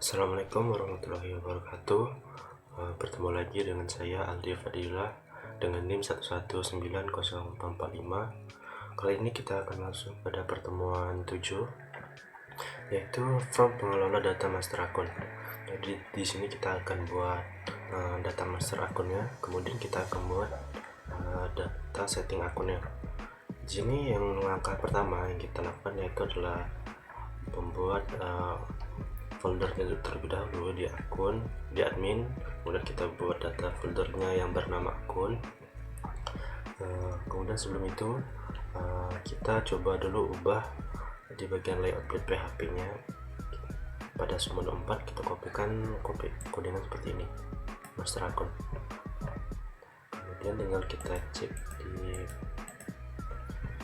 Assalamualaikum warahmatullahi wabarakatuh. Bertemu lagi dengan saya Aldi Fadila dengan NIM 1190445. Kali ini kita akan masuk pada pertemuan 7, yaitu from pengelola data master akun. Jadi di sini kita akan buat data master akunnya, kemudian kita akan buat data setting akunnya. Di sini yang langkah pertama yang kita lakukan yaitu adalah membuat foldernya terlebih dahulu di akun, di admin. Kemudian kita buat data foldernya yang bernama akun. Kemudian sebelum itu kita coba dulu ubah di bagian layout PHP nya pada Sumono 4. Kita kopikan kodenya seperti ini, master akun. Kemudian tinggal kita cek di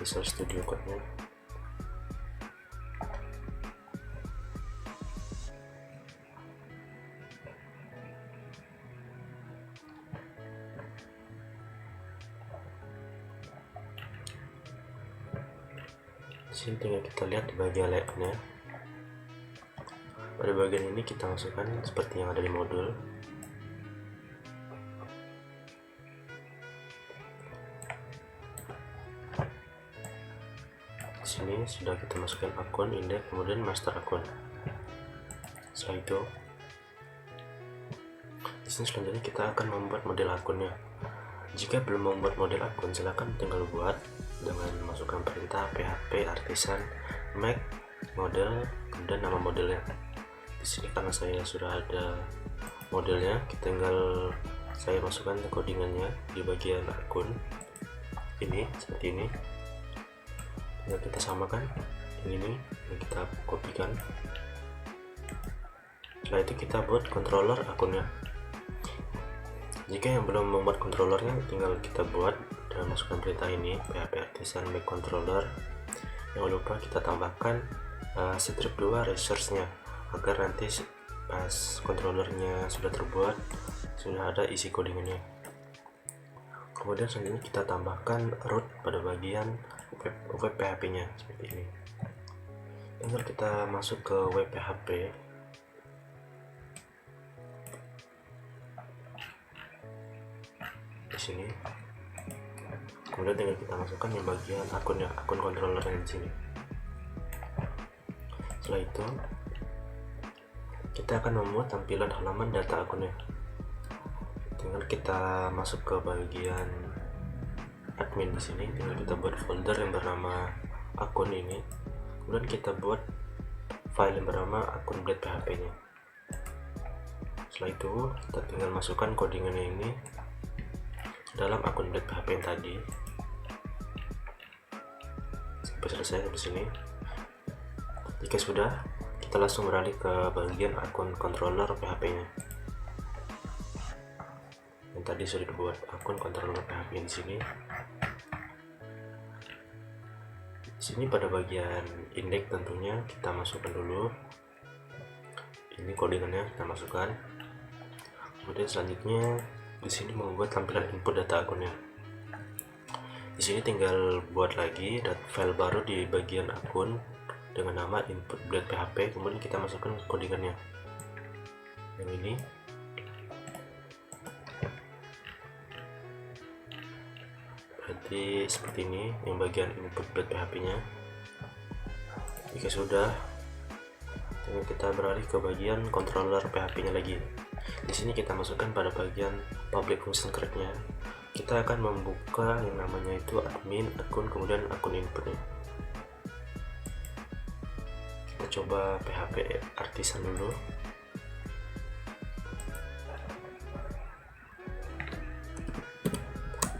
Visual Studio Code nya. Sini tinggal kita lihat di bagian layoutnya. Pada bagian ini kita masukkan seperti yang ada di modul. Di sini sudah kita masukkan akun, indeks, kemudian master akun. Setelah itu, di sini selanjutnya kita akan membuat model akunnya. Jika belum membuat model akun, silahkan tinggal buat dengan masukkan perintah php artisan make model, kemudian nama modelnya. Di sini karena saya sudah ada modelnya, tinggal saya masukkan codingannya di bagian akun ini seperti ini. Tinggal kita samakan ini nih, kita kopikan. Setelah itu kita buat controller akunnya. Jika yang belum membuat controllernya, tinggal kita buat dan masukkan perintah ini php artisan make controller. Jangan lupa kita tambahkan strip 2 resource-nya agar nanti pas controllernya sudah terbuat sudah ada isi codingannya. Kemudian selanjutnya kita tambahkan root pada bagian web PHP nya seperti ini. Tinggal kita masuk ke web PHP. Di sini kemudian tinggal kita masukkan di bagian akunnya, akun controller yang di sini. Setelah itu kita akan membuat tampilan halaman data akunnya. Tinggal kita masuk ke bagian admin di sini, tinggal kita buat folder yang bernama akun ini. Kemudian kita buat file yang bernama akun blade PHP nya. Setelah itu kita tinggal masukkan codingannya ini dalam akun blade PHP yang tadi. Sampai selesai sampai sini. Jika sudah, kita langsung beralih ke bagian akun controller PHP nya yang tadi sudah dibuat. Akun controller PHP di sini. Di sini pada bagian indeks tentunya kita masukkan dulu ini codingannya, kita masukkan. Kemudian selanjutnya di sini membuat tampilan input data akunnya. Di sini tinggal buat lagi file baru di bagian akun dengan nama input blade PHP, kemudian kita masukkan codingannya yang ini. Berarti seperti ini yang bagian input blade PHP nya. Jika sudah, tinggal kita beralih ke bagian controller PHP nya lagi. Di sini kita masukkan pada bagian public function create-nya. Kita akan membuka yang namanya itu admin akun, kemudian akun inputnya. Kita coba PHP artisan dulu.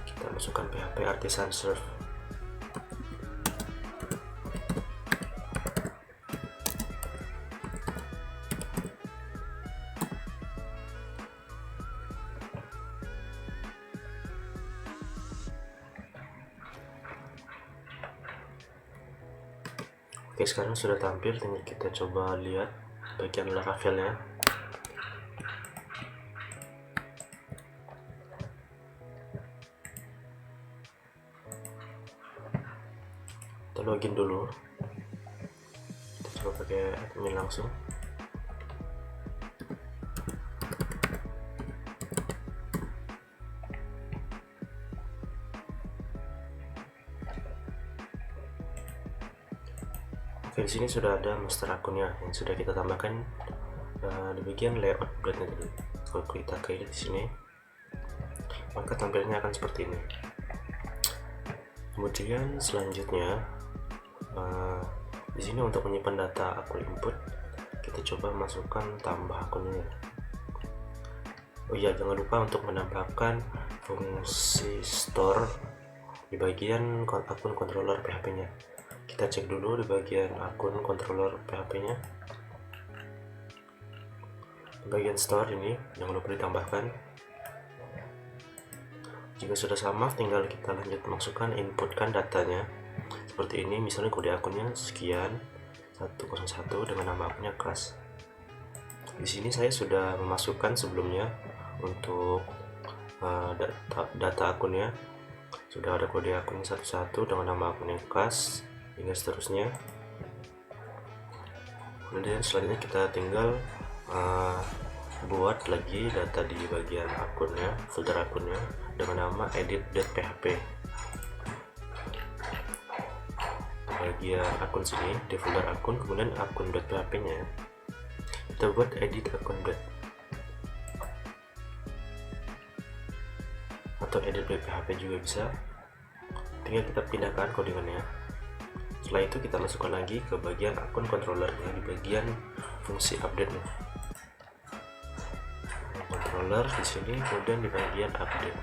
Kita masukkan PHP artisan serve. Oke, sekarang sudah tampil, tinggal kita coba lihat bagian Laravel-nya. Kita login dulu. Kita coba pakai admin langsung. Oke, di sini sudah ada master akunnya yang sudah kita tambahkan di bagian layout update tadi. Kalau kita klik di sini, maka tampilannya akan seperti ini. Kemudian selanjutnya di sini untuk menyimpan data akun input, kita coba masukkan tambah akunnya. Oh iya, jangan lupa untuk menambahkan fungsi store di bagian akun controller PHP-nya. Kita cek dulu di bagian akun controller PHP-nya. Di bagian store ini jangan lupa ditambahkan. Jika sudah sama, tinggal kita lanjut masukkan, inputkan datanya. Seperti ini, misalnya kode akunnya sekian 101 dengan nama akunnya kelas. Di sini saya sudah memasukkan sebelumnya untuk data akunnya. Sudah ada kode akunnya 11 dengan nama akunnya kelas, hingga seterusnya. Kemudian selanjutnya kita tinggal buat lagi data di bagian akunnya, folder akunnya dengan nama edit.php. Bagian akun sini di folder akun, kemudian akun.php nya kita buat edit akun atau edit.php juga bisa, tinggal kita pindahkan codingannya. Setelah itu kita masukkan lagi ke bagian akun controllernya di bagian fungsi update nya. Controller di sini, kemudian di bagian update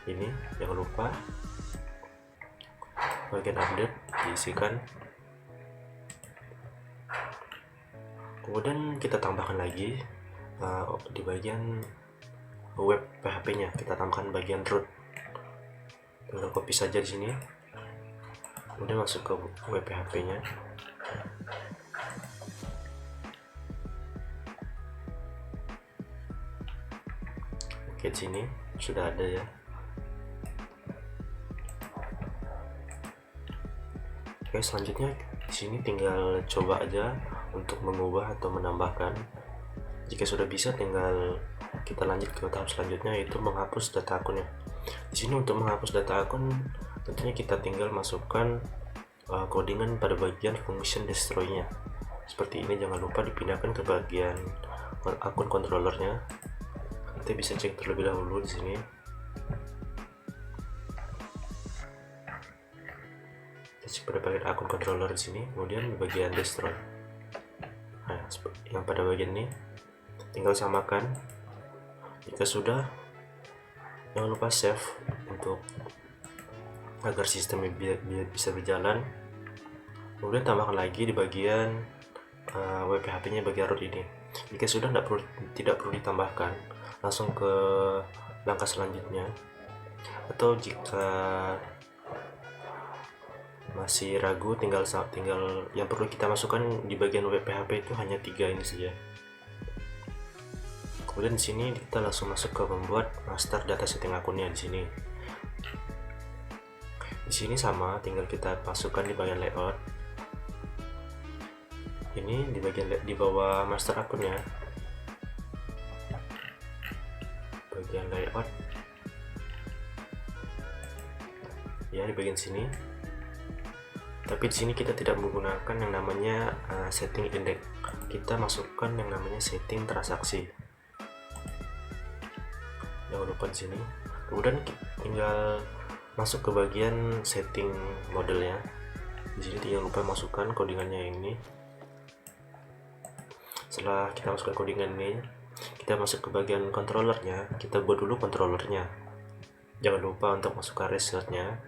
ini jangan lupa bagian update diisikan. Kemudian kita tambahkan lagi di bagian web PHP nya, kita tambahkan bagian root. Tinggal copy saja di sini, kemudian masuk ke web PHP nya. Oke, di sini sudah ada ya. Oke, selanjutnya di sini tinggal coba aja untuk mengubah atau menambahkan. Jika sudah bisa, tinggal kita lanjut ke tahap selanjutnya, yaitu menghapus data akunnya. Di sini untuk menghapus data akun, tentunya kita tinggal masukkan codingan pada bagian function destroy-nya. Seperti ini, jangan lupa dipindahkan ke bagian akun controllernya. Kita bisa cek terlebih dahulu di sini. Pada bagian akun controller di sini, kemudian di bagian destroy. Nah, yang pada bagian ini tinggal samakan. Jika sudah, jangan lupa save untuk agar sistemnya bisa berjalan. Kemudian tambahkan lagi di bagian web PHP-nya bagian root ini. Jika sudah tidak perlu ditambahkan, langsung ke langkah selanjutnya. Atau jika masih ragu, tinggal yang perlu kita masukkan di bagian web PHP itu hanya 3 ini saja. Kemudian di sini kita langsung masuk ke membuat master data setting akunnya di sini. Di sini sama, tinggal kita masukkan di bagian layout. Ini di bagian di bawah master akunnya. Bagian layout. Ya, di bagian sini. Tapi di sini kita tidak menggunakan yang namanya setting index. Kita masukkan yang namanya setting transaksi. Jangan lupa di sini. Kemudian tinggal masuk ke bagian setting modelnya. Di sini jangan lupa masukkan codingannya ini. Setelah kita masukkan codingan ini, kita masuk ke bagian controllernya. Kita buat dulu controllernya. Jangan lupa untuk masukkan resetnya.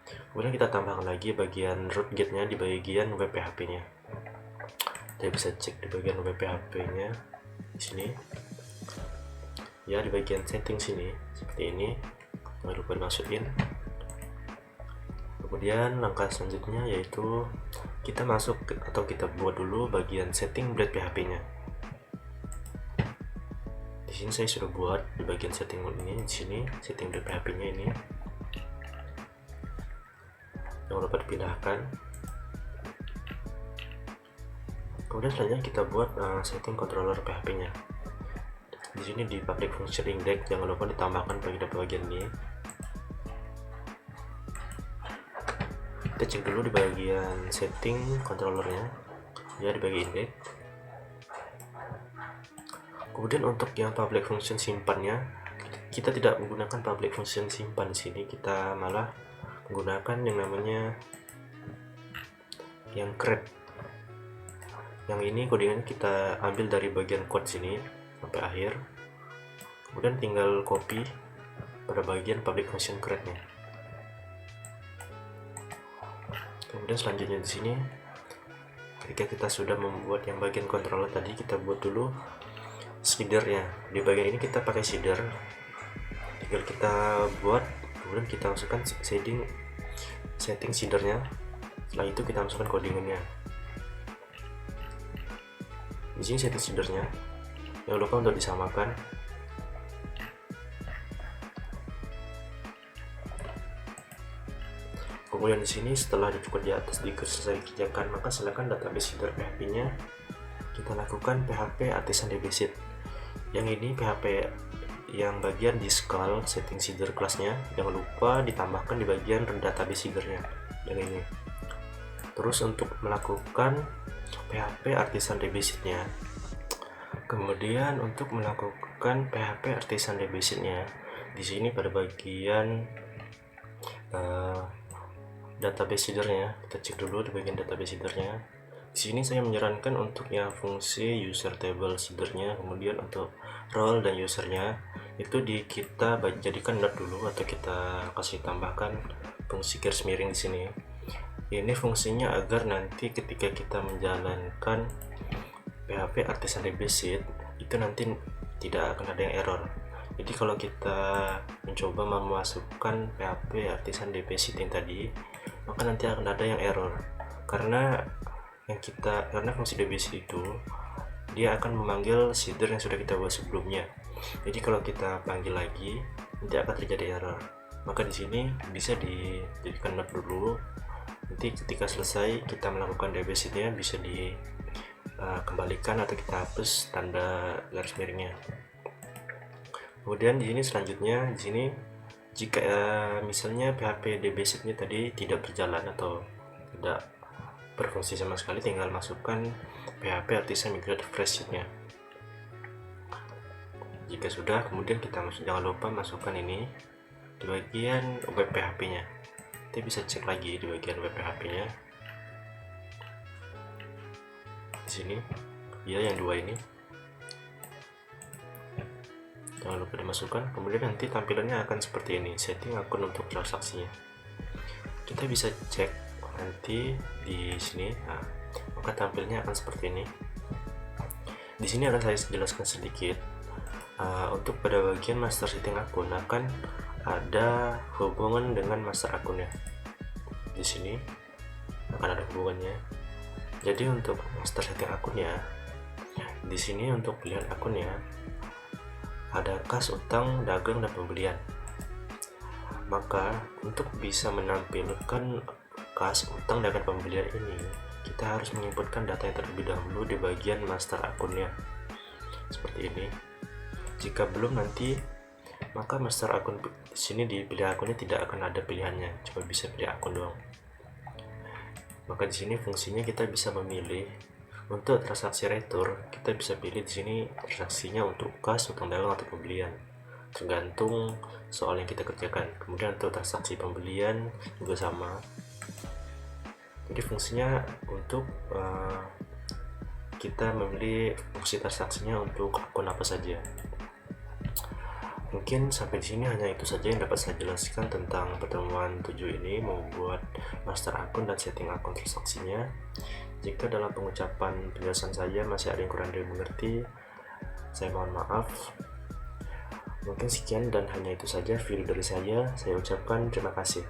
Kemudian kita tambahkan lagi bagian root gate-nya di bagian web PHP-nya. Kita bisa cek di bagian web PHP-nya di sini. Ya, di bagian setting sini seperti ini. Jangan lupa dimasukin. Kemudian langkah selanjutnya yaitu kita masuk atau kita buat dulu bagian setting blade PHP-nya. Di sini saya sudah buat di bagian setting ini, di sini setting blade PHP-nya ini. Jangan lupa dipindahkan. Kemudian selanjutnya kita buat setting controller PHP-nya. Di sini di public function index jangan lupa ditambahkan bagian ini. Kita cek dulu di bagian setting controllernya, ya di bagian index. Kemudian untuk yang public function simpannya, kita tidak menggunakan public function simpan di sini, kita malah menggunakan yang namanya yang create. Yang ini codingannya kita ambil dari bagian code sini sampai akhir, kemudian tinggal copy pada bagian public function create-nya. Kemudian selanjutnya di sini, ketika kita sudah membuat yang bagian controller tadi, kita buat dulu shadernya. Di bagian ini kita pakai shader, tinggal kita buat, kemudian kita masukkan setting shadernya. Setelah itu kita masukkan codingannya. Di sini setting shadernya, jangan lupa untuk disamakan. Kemudian di sini setelah di atas selesai dikerjakan, maka silakan database shader PHP-nya kita lakukan PHP artisan DB sheet. Yang ini PHP yang bagian di scale setting shader kelasnya, jangan lupa ditambahkan di bagian database shadernya yang ini. Terus untuk melakukan PHP artisan DB sheet-nya, kemudian untuk melakukan PHP artisan DB sheet-nya, di sini pada bagian database shadernya, kita cek dulu di bagian database shadernya. Di sini saya menyarankan untuk yang fungsi user table shadernya, kemudian untuk role dan usernya itu kita jadikan not dulu, atau kita kasih tambahkan fungsi garis miring di sini. Ini fungsinya agar nanti ketika kita menjalankan PHP artisan DB sheet itu nanti tidak akan ada yang error. Jadi kalau kita mencoba memasukkan PHP artisan DB sheet yang tadi, maka nanti akan ada yang error, karena fungsi DB sheet itu dia akan memanggil shader yang sudah kita buat sebelumnya. Jadi kalau kita panggil lagi, nanti akan terjadi error. Maka di sini bisa dijadikan not dulu. Nanti ketika selesai kita melakukan DB sheet-nya bisa dikembalikan atau kita hapus tanda garis miringnya. Kemudian di sini selanjutnya, di sini jika misalnya PHP DB sheet-nya tadi tidak berjalan atau tidak berfungsi sama sekali, tinggal masukkan PHP artisan migrate fresh sheet-nya. Jika sudah, kemudian kita jangan lupa masukkan ini di bagian web PHP-nya. Kita bisa cek lagi di bagian web PHP-nya. Di sini, ya yang dua ini. Jangan lupa dimasukkan. Kemudian nanti tampilannya akan seperti ini, setting akun untuk transaksinya. Kita bisa cek nanti di sini. Nah, maka tampilnya akan seperti ini. Di sini akan saya jelaskan sedikit. Untuk pada bagian master setting akun akan ada hubungan dengan master akunnya. Di sini akan ada hubungannya. Jadi untuk master setting akunnya, di sini untuk pilihan akunnya ada kas, utang, dagang, dan pembelian. Maka untuk bisa menampilkan kas, utang, dagang, pembelian ini, kita harus menginputkan data yang terlebih dahulu di bagian master akunnya seperti ini. Jika belum, nanti maka master akun di sini di pilih akunnya tidak akan ada pilihannya, cuma bisa pilih akun doang. Maka di sini fungsinya kita bisa memilih untuk transaksi retur, kita bisa pilih di sini transaksinya untuk kas, utang, dagang, atau pembelian, tergantung soal yang kita kerjakan. Kemudian untuk transaksi pembelian juga sama. Jadi fungsinya untuk kita memilih fungsi transaksinya untuk akun apa saja. Mungkin sampai di sini hanya itu saja yang dapat saya jelaskan tentang pertemuan 7 ini, membuat master akun dan setting akun transaksinya. Jika dalam pengucapan penjelasan saya masih ada yang kurang dimengerti, saya mohon maaf. Mungkin sekian dan hanya itu saja video dari saya ucapkan terima kasih.